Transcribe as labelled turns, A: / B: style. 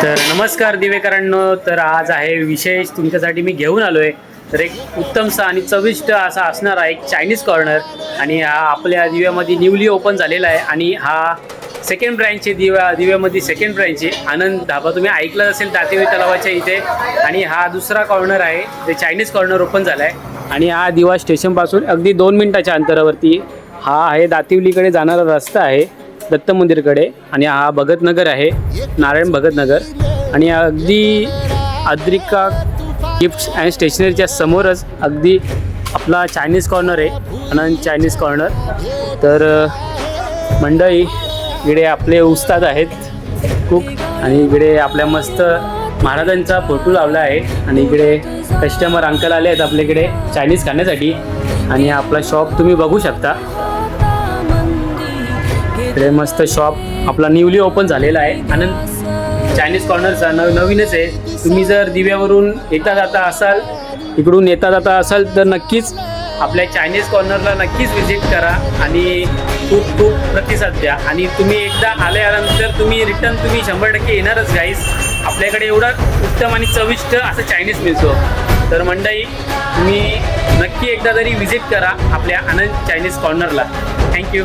A: तर नमस्कार दिवेकरांनो. तर आज आहे विशेष तुमच्यासाठी मी घेऊन आलोय. तर एक उत्तमसा आणि चविष्ट असा असणारा एक चायनीज कॉर्नर, आणि हा आपल्या दिव्यामध्ये न्यूली ओपन झालेला आहे. आणि हा सेकंड ब्रँच आहे. दिव्यामध्ये सेकंड ब्रँच आहे. आनंद धाबा तुम्ही ऐकलं असेल दातेवी तलावाच्या इथे. आणि हा दुसरा कॉर्नर आहे, ते चायनीज कॉर्नर ओपन झाला आहे. आणि हा दिवा स्टेशनपासून अगदी 2 मिनिटाच्या अंतरावरती हा आहे. दातिवलीकडे जाणारा रस्ता आहे दत्त मंदिरकडे. आणि हा भगतनगर आहे, नारायण भगतनगर. आणि अगदी अद्रिका गिफ्ट्स अँड स्टेशनरीच्या समोरच अगदी आपला चायनीज कॉर्नर आहे, आनंद चायनीज कॉर्नर. तर मंडळी, इकडे आपले उस्ताद आहेत कुक, आणि इकडे आपल्या मस्त महाराजांचा फोटो लावला आहे. आणि इकडे कस्टमर अंकल आले आहेत आपल्याकडे चायनीज खाण्यासाठी. आणि आपला शॉप तुम्ही बघू शकता. इकडे मस्त शॉप आपला न्यूली ओपन झालेला आहे, आनंद चायनीज कॉर्नरचा. नवीनच आहे. तुम्ही जर दिव्यावरून येता जाता असाल, इकडून येता जाता असाल, तर नक्कीच आपल्या चायनीज कॉर्नरला नक्कीच व्हिजिट करा आणि खूप खूप प्रतिसाद द्या. आणि तुम्ही एकदा आल्यानंतर तुम्ही रिटर्न 100% येणारच गाईस. आपल्याकडे एवढा उत्तम आणि चविष्ट असं चायनीज मिळतो. तर मंडळी, तुम्ही नक्की एकदा तरी व्हिजिट करा आपल्या आनंद चायनीज कॉर्नरला. थँक्यू.